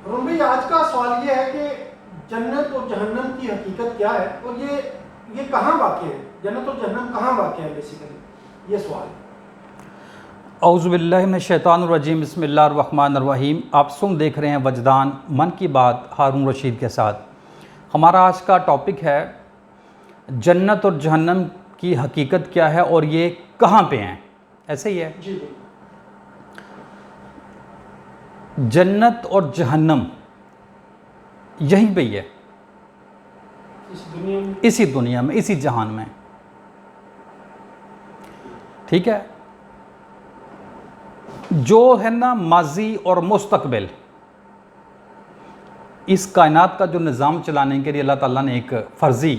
रोम भाई, आज का सवाल ये है कि जन्नत और जहन्नम की हकीकत क्या है और ये कहाँ वाक़ है, जन्नत और जहन्नम कहाँ वाक़ है, बेसिकली ये सवाल है। औज़ुबिल्लाहि मिनश्शैतानिर्रजीम, बिस्मिल्लाहिर्रहमानिर्रहीम। आप देख रहे हैं वजदान मन की बात हारून रशीद के साथ। हमारा आज का टॉपिक है जन्नत और जहन्नम की हकीकत क्या है और ये कहाँ पे हैं। ऐसे ही है जी। जन्नत और जहन्नम यहीं पे ही है, इसी दुनिया में, इसी जहान में। ठीक है, जो है ना माजी और मुस्तकबिल, इस कायनात का जो निज़ाम चलाने के लिए अल्लाह ताला ने एक फ़र्ज़ी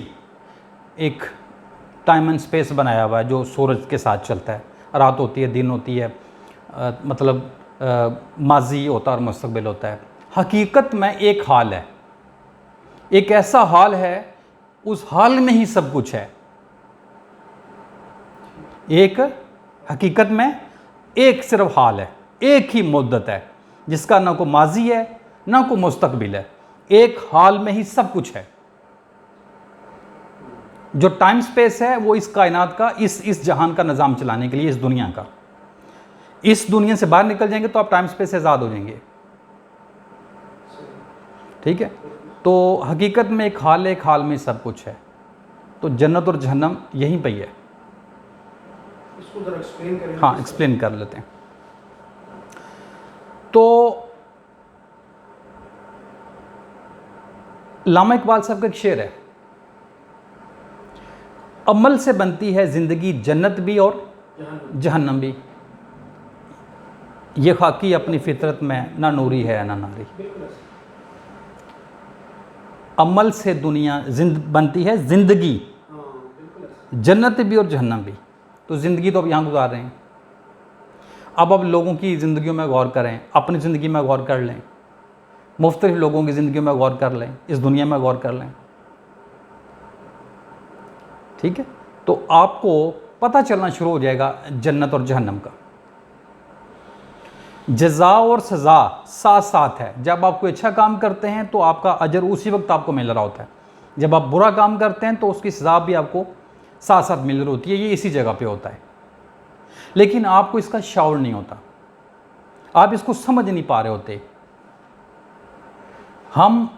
एक टाइम एंड स्पेस बनाया हुआ है, जो सूरज के साथ चलता है। रात होती है, दिन होती है, माजी होता है और मुस्तकबिल होता है। हकीकत में एक हाल है, एक ऐसा हाल है, उस हाल में ही सब कुछ है। एक हकीकत में एक सिर्फ हाल है, एक ही मुद्दत है, जिसका ना कोई माजी है ना कोई मुस्तकबिल है। एक हाल में ही सब कुछ है। जो टाइम स्पेस है वो इस कायनात का, इस जहान का निज़ाम चलाने के लिए, इस दुनिया का। इस दुनिया से बाहर निकल जाएंगे तो आप टाइम स्पेस से आज़ाद हो जाएंगे। ठीक है, तो हकीकत में एक हाल है, एक हाल में सब कुछ है। तो जन्नत और जहन्नम यहीं पे ही है। इसको जरा एक्सप्लेन करें। हाँ, एक्सप्लेन कर लेते हैं। तो अल्लामा इकबाल साहब का एक शेर है, अमल से बनती है ज़िंदगी जन्नत भी और जहन्नम भी, ये खाकी अपनी फितरत में ना नूरी है ना नारी। अमल से दुनिया बनती है ज़िंदगी, जन्नत भी और जहन्नम भी। तो ज़िंदगी तो अब यहाँ गुजार रहे हैं। अब लोगों की ज़िंदगियों में गौर करें, अपनी ज़िंदगी में गौर कर लें, मुख्तलिफ लोगों की ज़िंदगी में गौर कर लें, इस दुनिया में गौर कर लें। ठीक है, तो आपको पता चलना शुरू हो जाएगा जन्नत और जहन्नम का। जज़ा और सज़ा साथ साथ है। जब आप कोई अच्छा काम करते हैं तो आपका अजर उसी वक्त आपको मिल रहा होता है, जब आप बुरा काम करते हैं तो उसकी सज़ा भी आपको साथ साथ मिल रही होती है। ये इसी जगह पे होता है, लेकिन आपको इसका शऊर नहीं होता, आप इसको समझ नहीं पा रहे होते। हम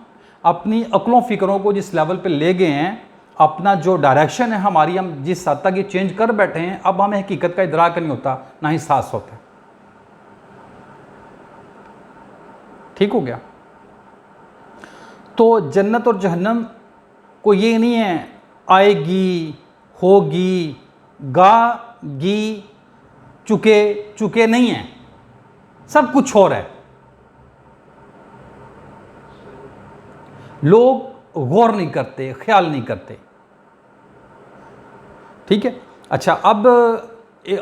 अपनी अक्लों फ़िक्रों को जिस लेवल पे ले गए हैं, अपना जो डायरेक्शन है हमारी, हम जिस हद तक ये चेंज कर बैठे हैं, अब हमें हकीकत का इदराक नहीं होता, ना ही एहसास होता है। ठीक हो गया। तो जन्नत और जहन्नम को ये नहीं है आएगी, होगी, गागी, चुके नहीं है, सब कुछ और है। लोग गौर नहीं करते, ख्याल नहीं करते। ठीक है, अच्छा, अब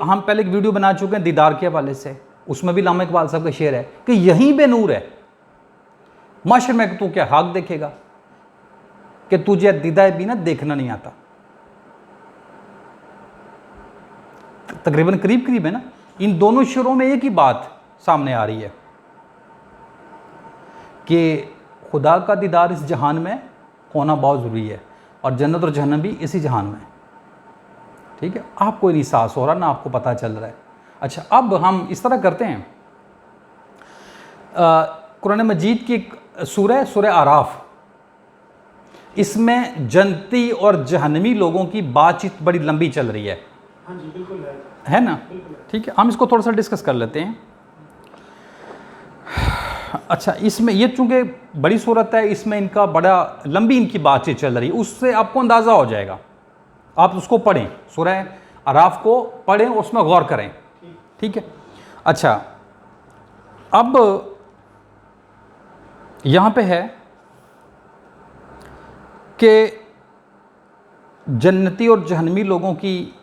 हम पहले एक वीडियो बना चुके हैं दीदार के हवाले से, उसमें भी अल्लामा इकबाल साहब का शेर है कि यहीं पे नूर है, माशर में तू क्या हाक देखेगा कि तुझे दीदा भी ना देखना नहीं आता। तकरीबन करीब करीब है ना, इन दोनों शेरों में एक ही बात सामने आ रही है कि खुदा का दीदार इस जहान में होना बहुत ज़रूरी है, और जन्नत और जहन्नम भी इसी जहान में। ठीक है, आपको नहीं एहसास हो रहा, ना आपको पता चल रहा है। अच्छा, अब हम इस तरह करते हैं, कुरान मजीद की एक सूरह आराफ, इसमें जन्नती और जहन्नमी लोगों की बातचीत बड़ी लंबी चल रही है। हाँ जी, बिल्कुल है ना। ठीक है, हम इसको थोड़ा सा डिस्कस कर लेते हैं। अच्छा, इसमें ये चूँकि बड़ी सूरत है, इसमें इनका बड़ा लंबी इनकी बातचीत चल रही है, उससे आपको अंदाज़ा हो जाएगा। आप उसको पढ़ें, सूरह आराफ को पढ़ें, उसमें गौर करें। ठीक है, अच्छा, अब यहाँ पे है कि जन्नती और जहन्नमी लोगों की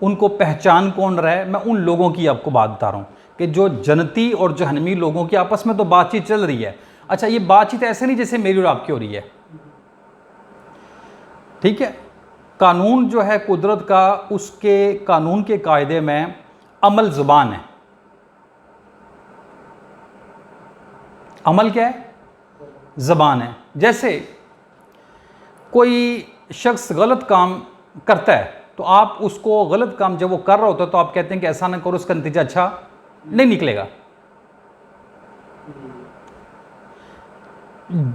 उनको पहचान कौन रहा है। मैं उन लोगों की आपको बात बता रहा हूँ कि जो जन्नती और जहन्नमी लोगों की आपस में तो बातचीत चल रही है। अच्छा, ये बातचीत ऐसे नहीं जैसे मेरी और आपकी हो रही है। ठीक है, कानून जो है कुदरत का, उसके कानून के कायदे में अमल ज़ुबान है। अमल क्या है? ज़बान है। जैसे कोई शख्स गलत काम करता है तो आप उसको गलत काम जब वो कर रहा होता है तो आप कहते हैं कि ऐसा ना करो, उसका नतीजा अच्छा नहीं निकलेगा।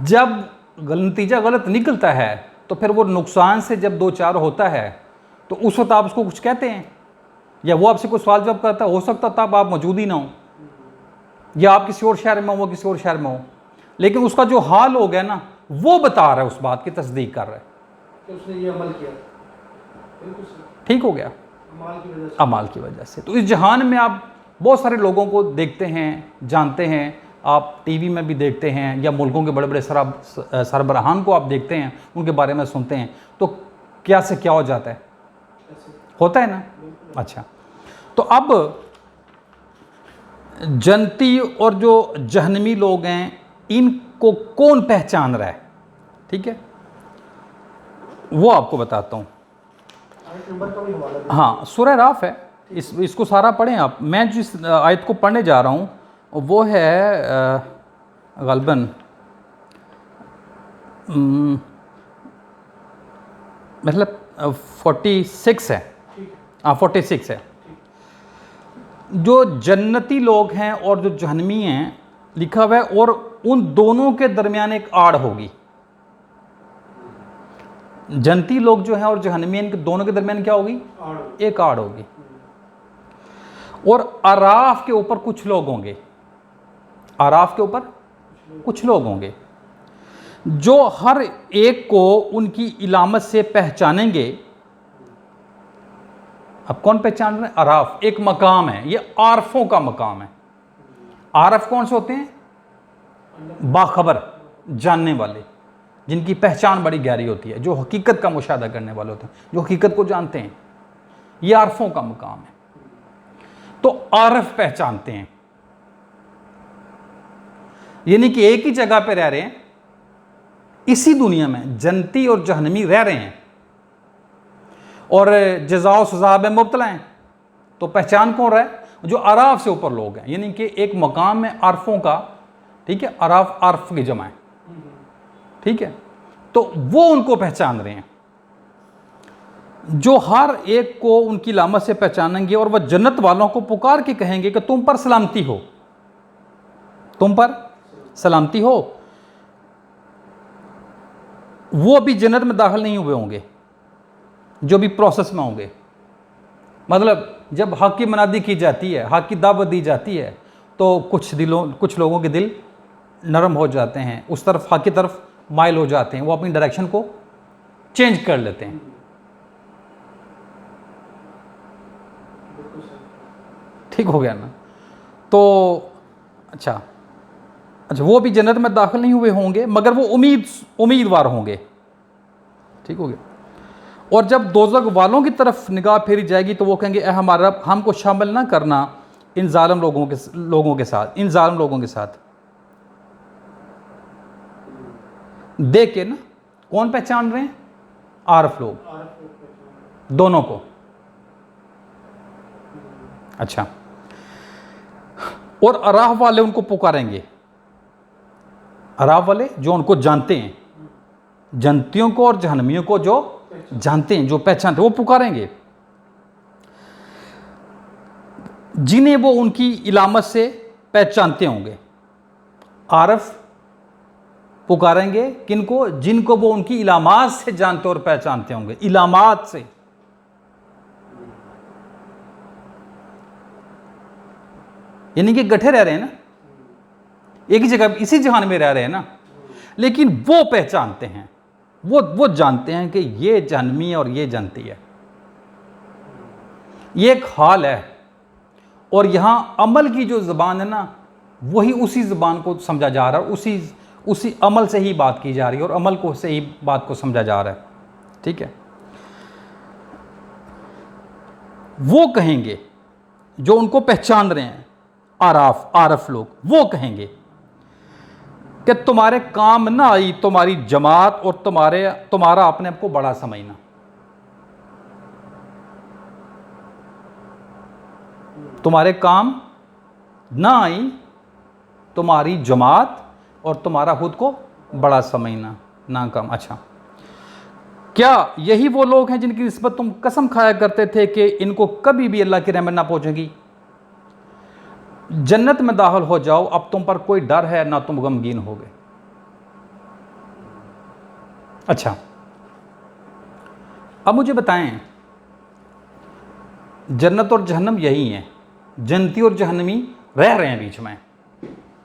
जब नतीजा गलत निकलता है तो फिर वो नुकसान से जब दो चार होता है तो उस वक्त आप उसको कुछ कहते हैं, या वो आपसे कोई सवाल जवाब करता है, हो सकता तब आप मौजूद ही ना हो, या आप किसी और शहर में हो, वो किसी और शहर में हो, लेकिन उसका जो हाल हो गया ना वो बता रहा है, उस बात की तस्दीक कर रहा है कि उसने ये अमल किया, बिल्कुल सही, ठीक हो गया अमाल की वजह से। अमाल की वजह से। तो इस जहान में आप बहुत सारे लोगों को देखते हैं, जानते हैं, आप टीवी में भी देखते हैं, या मुल्कों के बड़े बड़े सरबराहान को आप देखते हैं, उनके बारे में सुनते हैं, तो क्या से क्या हो जाता है, ऐसे होता है ना। अच्छा, तो अब जनती और जो जहन्नमी लोग हैं इनको कौन पहचान रहा है, ठीक है, वो आपको बताता हूँ। आयत नंबर का भी हवाला दें। हाँ, सूरह राफ है, इसको सारा पढ़ें आप। मैं जिस आयत को पढ़ने जा रहा हूँ वो है गलबन मतलब 46 है, ठीक है, हाँ 46 है। जो जन्नती लोग हैं और जो जहन्नमी हैं लिखा हुआ है, और उन दोनों के दरमियान एक आड़ होगी। जन्नती लोग जो हैं और जहन्नमी, इनके दोनों के दरमियान क्या होगी, आड़। एक आड़ होगी। और आराफ के ऊपर कुछ लोग होंगे, आराफ के ऊपर कुछ लोग होंगे जो हर एक को उनकी इलामत से पहचानेंगे। अब कौन पहचान रहे हैं, आराफ एक मकाम है, ये आरफों का मकाम है। आरफ कौन से होते हैं, बाखबर, जानने वाले, जिनकी पहचान बड़ी गहरी होती है, जो हकीकत का मुशाहदा करने वाले होते हैं, जो हकीकत को जानते हैं, ये आरफों का मकाम है। तो आरफ पहचानते हैं, यानी कि एक ही जगह पे रह रहे हैं, इसी दुनिया में जन्नती और जहन्नमी रह रहे हैं और जज़ा व सज़ा में मुब्तला हैं। तो पहचान कौन रहा है, जो आराफ से ऊपर लोग हैं, यानी कि एक मकाम में आरफों का, ठीक है, आराफ आरफ की जमा है, ठीक है, तो वो उनको पहचान रहे हैं, जो हर एक को उनकी लामत से पहचानेंगे। और वह जन्नत वालों को पुकार के कहेंगे कि तुम पर सलामती हो, तुम पर सलामती हो। वो अभी जन्नत में दाखिल नहीं हुए होंगे, जो भी प्रोसेस में होंगे। मतलब जब हक की मनादी की जाती है, हक की दावत दी जाती है, तो कुछ लोगों के दिल नरम हो जाते हैं, उस तरफ हक की तरफ माइल हो जाते हैं, वो अपनी डायरेक्शन को चेंज कर लेते हैं। बिल्कुल सही। ठीक हो गया ना। तो अच्छा, वो भी जन्नत में दाखिल नहीं हुए होंगे, मगर वो उम्मीदवार होंगे, ठीक हो गया। और जब दोज़ख वालों की तरफ निगाह फेरी जाएगी तो वो कहेंगे, ए हमारा रब, हमको शामिल ना करना इन जालिम लोगों के साथ, इन जालिम लोगों के साथ। देख के ना कौन पहचान रहे हैं, आरफ लोग, आरफ को पहचान। दोनों को। अच्छा, और अराफ वाले उनको पुकारेंगे, अराफ वाले जो उनको जानते हैं, जन्नतियों को और जहन्नमियों को जो जानते हैं, जो पहचानते हैं, वो पुकारेंगे, जिन्हें वो उनकी इलामत से पहचानते होंगे। आरफ पुकारेंगे किनको, जिनको वो उनकी इलामात से जानते और पहचानते होंगे, इलामात से। यानी कि गठे रह रहे हैं ना, एक ही जगह इसी जहान में रह रहे हैं ना, लेकिन वो पहचानते हैं, वो जानते हैं कि ये जहन्नमी है और ये जन्नती है। ये एक हाल है। और यहां अमल की जो ज़बान है ना, वही उसी ज़बान को समझा जा रहा है, उसी अमल से ही बात की जा रही है, और अमल को से ही बात को समझा जा रहा है, ठीक है। वो कहेंगे जो उनको पहचान रहे हैं, आरफ लोग, वो कहेंगे कि तुम्हारे काम ना आई तुम्हारी जमात और तुम्हारा अपने आप को बड़ा समझना। तुम्हारे काम ना आई तुम्हारी जमात और तुम्हारा खुद को बड़ा समझना, ना कम। अच्छा, क्या यही वो लोग हैं जिनकी निस्बत तुम कसम खाया करते थे कि इनको कभी भी अल्लाह की रहमत ना पहुंचेगी? जन्नत में दाखिल हो जाओ, अब तुम पर कोई डर है ना तुम गमगीन होगे। अच्छा, अब मुझे बताएं, जन्नत और जहन्नम यही हैं, जन्नती और जहन्नमी रह रहे हैं बीच में,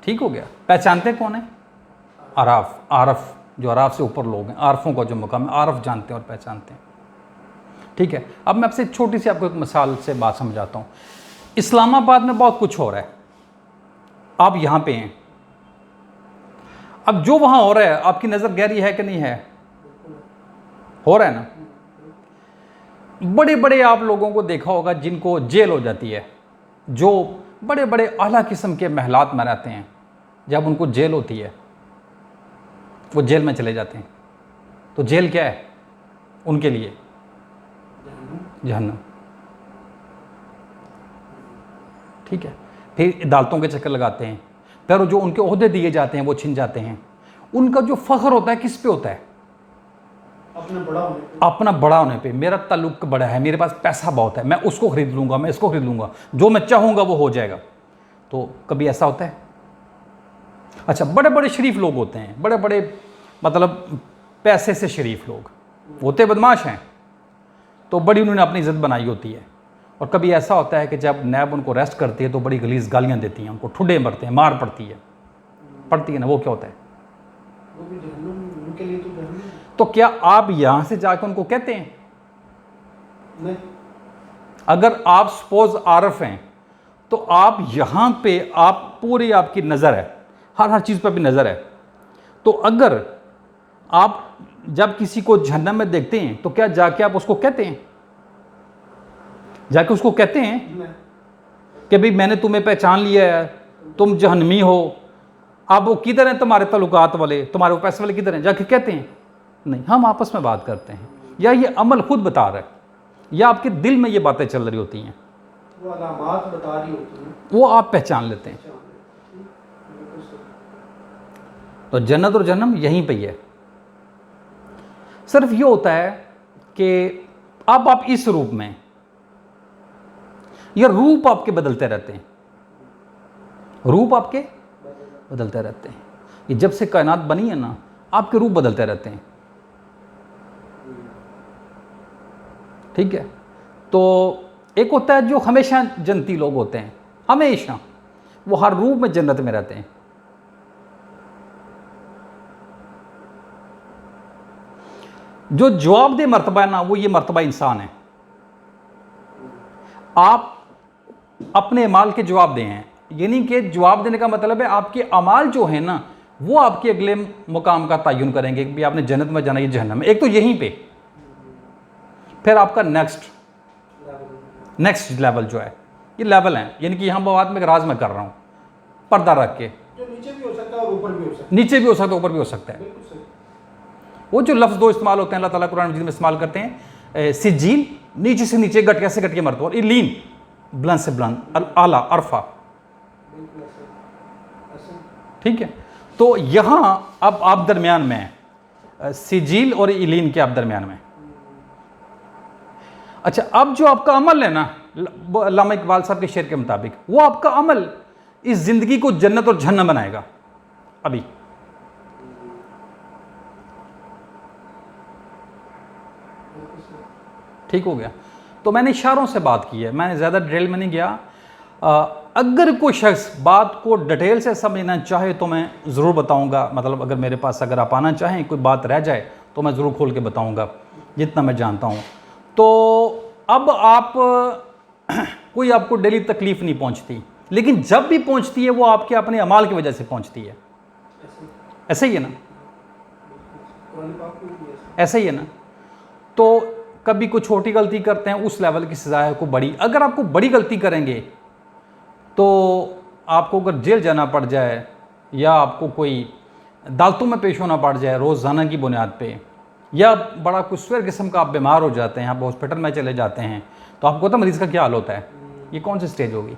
ठीक हो गया। पहचानते कौन है? आराफ, आरफ, जो आराफ से ऊपर लोग हैं, आरफों का जो मुकाम है, आरफ जानते हैं और पहचानते हैं, ठीक है। अब मैं आपसे छोटी सी आपको एक मिसाल से बात समझाता हूँ। इस्लामाबाद में बहुत कुछ हो रहा है, आप यहाँ पे हैं, अब जो वहाँ हो रहा है आपकी नज़र गहरी है कि नहीं है? हो रहा है ना। बड़े बड़े आप लोगों को देखा होगा जिनको जेल हो जाती है, जो बड़े बड़े आला किस्म के महलात में रहते हैं, जब उनको जेल होती है वो जेल में चले जाते हैं। तो जेल क्या है उनके लिए? जहन्नम, ठीक है। फिर अदालतों के चक्कर लगाते हैं, फिर जो उनके ओहदे दिए जाते हैं वो छिन जाते हैं। उनका जो फ़ख्र होता है किस पे होता है? अपना बड़ा होने पे। अपना बड़ा होने पे। मेरा ताल्लुक बड़ा है, मेरे पास पैसा बहुत है, मैं उसको खरीद लूँगा, मैं इसको खरीद लूँगा, जो मैं चाहूँगा वो हो जाएगा। तो कभी ऐसा होता है? अच्छा, बड़े बड़े शरीफ लोग होते हैं, बड़े बड़े मतलब पैसे से शरीफ लोग होते, बदमाश हैं, तो बड़ी उन्होंने अपनी इज़्ज़त बनाई होती है। और कभी ऐसा होता है कि जब नैब उनको अरेस्ट करती है तो बड़ी गलीज़ गालियाँ देती हैं, उनको ठुड्डे मरते हैं, मार पड़ती है ना, वो क्या होता है? वो भी जहन्नुम, उनके लिए तो जहन्नुम है। तो क्या आप यहाँ से जाकर उनको कहते हैं? नहीं। अगर आप सपोज आरफ हैं तो आप यहाँ पे आप पूरी आपकी नज़र है, हर चीज़ पर भी नज़र है, तो अगर आप जब किसी को जहन्नम में देखते हैं तो क्या जाके आप उसको कहते हैं? जाके उसको कहते हैं नहीं। कि भाई मैंने तुम्हें पहचान लिया है, तुम जहन्नमी हो, अब वो किधर हैं तुम्हारे तल्लुकात वाले, तुम्हारे वो पैसे वाले किधर हैं? जाके कहते हैं? नहीं, हम आपस में बात करते हैं, या ये अमल खुद बता रहा है, या आपके दिल में ये बातें चल रही होती हैं, वो अलामात बता रही होती हैं, वो आप पहचान लेते हैं। तो जन्नत और जहन्नम यहीं पे ही है। सिर्फ ये होता है कि अब आप इस रूप में, ये रूप आपके बदलते रहते हैं, रूप आपके बदलते रहते हैं। ये जब से कायनात बनी है ना, आपके रूप बदलते रहते हैं, ठीक है। तो एक होता है जो हमेशा जन्नती लोग होते हैं, हमेशा वो हर रूप में जन्नत में रहते हैं। जो जवाबदेह मर्तबा है ना, वो ये मर्तबा इंसान है। आप अपने अमाल के जवाब दे हैं, यानी कि जवाब देने का मतलब है आपके अमाल जो है ना, वो आपके अगले मुकाम का तयन करेंगे कि आपने जन्नत में जाना, ये जहन्नम में। एक तो यहीं पे, फिर आपका नेक्स्ट लेवल जो है, ये लेवल है, यानी कि यहाँ बात में राज में कर रहा हूँ, पर्दा रख के, जो नीचे भी हो सकता है और ऊपर भी हो सकता है। नीचे भी हो सकता है, ऊपर भी हो सकता है। बिल्कुल सही। वो जो लफ्ज़ दो इस्तेमाल होते हैं अल्लाह ताला कुरान मजीद में इस्तेमाल करते हैं, सिजील नीचे से नीचे, गठिया से गठिया मरतबा, और इलीन बुलंद से बुलंद, आला अरफा, बिल्कुल ऐसे। ठीक है। तो यहाँ अब आप दरमियान में हैं, सिजील और इलीन के आप दरमियान में। अच्छा, अब जो आपका अमल है ना, अल्लामा इकबाल साहब के शेर के मुताबिक, वो आपका अमल इस ज़िंदगी को जन्नत और जहन्नम बनाएगा। अभी ठीक हो गया। तो मैंने इशारों से बात की है, मैंने ज़्यादा डिटेल में नहीं गया। अगर कोई शख्स बात को डिटेल से समझना चाहे तो मैं ज़रूर बताऊंगा, मतलब अगर मेरे पास अगर आप आना चाहें, कोई बात रह जाए तो मैं ज़रूर खोल के बताऊंगा जितना मैं जानता हूं। तो अब आप कोई आपको डेली तकलीफ़ नहीं पहुंचती, लेकिन जब भी पहुंचती है वो आपके अपने अमाल की वजह से पहुंचती है। ऐसा ही है ना? ऐसा ही है ना? तो कभी कोई छोटी गलती करते हैं, उस लेवल की सज़ा है को बड़ी। अगर आपको बड़ी गलती करेंगे तो आपको अगर जेल जाना पड़ जाए, या आपको कोई अदालतों में पेश होना पड़ जाए रोज़ाना की बुनियाद पे, या बड़ा कुछ स्वेर किस्म का आप बीमार हो जाते हैं, आप हॉस्पिटल में चले जाते हैं, तो आपको पता मरीज़ का क्या हाल होता है? ये कौन सी स्टेज होगी?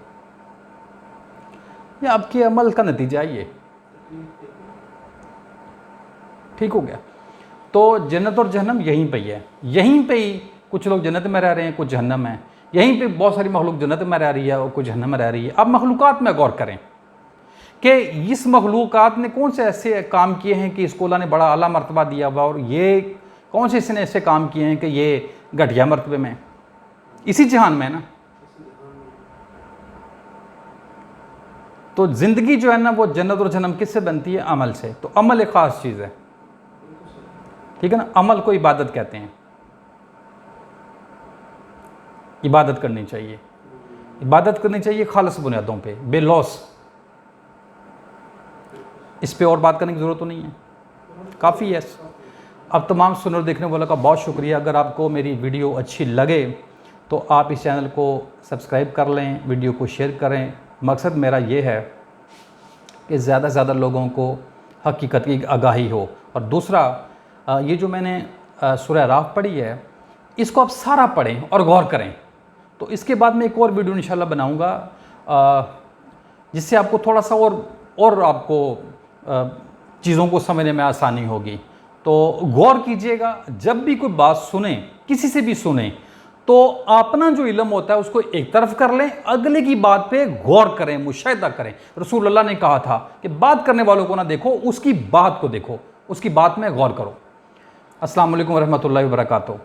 ये आपके अमल का नतीजा है। ये ठीक हो गया। तो जन्नत और जहन्नम यहीं पे ही है, यहीं पे ही कुछ लोग जन्नत में रह रहे हैं, कुछ जहन्नम में, यहीं पे बहुत सारी मखलूक जन्नत में रह रही है और कुछ जहन्नम में रह रही है। अब मखलूक़ात में गौर करें कि इस मखलूक़ात ने कौन से ऐसे काम किए हैं कि इसको अल्लाह ने बड़ा आला मर्तबा दिया हुआ, और ये कौन से इसने ऐसे काम किए हैं कि ये घटिया मर्तबे में, इसी जहान में है ना। तो ज़िंदगी जो है ना वो जन्नत और जहन्नम किससे बनती है? अमल से। तो अमल एक ख़ास चीज़ है, ठीक है ना। अमल को इबादत कहते हैं, इबादत करनी चाहिए, इबादत करनी चाहिए खालिस बुनियादों पे, बेलौस। इस पे और बात करने की ज़रूरत तो नहीं है, काफ़ी है। अब तमाम सुनने और देखने वालों का बहुत शुक्रिया। अगर आपको मेरी वीडियो अच्छी लगे तो आप इस चैनल को सब्सक्राइब कर लें, वीडियो को शेयर करें। मकसद मेरा ये है कि ज़्यादा से ज़्यादा लोगों को हकीकत की आगाही हो। और दूसरा, ये जो मैंने सूरह राफ पढ़ी है, इसको आप सारा पढ़ें और गौर करें। तो इसके बाद मैं एक और वीडियो इंशाल्लाह बनाऊंगा जिससे आपको थोड़ा सा और आपको चीज़ों को समझने में आसानी होगी। तो गौर कीजिएगा, जब भी कोई बात सुने, किसी से भी सुने, तो अपना जो इल्म होता है उसको एक तरफ कर लें, अगले की बात पे गौर करें, मुशाहिदा करें। रसूल अल्लाह ने कहा था कि बात करने वालों को ना देखो, उसकी बात को देखो, उसकी बात में गौर करो। अस्सलाम वालेकुम रहमतुल्लाहि व बरकातहू।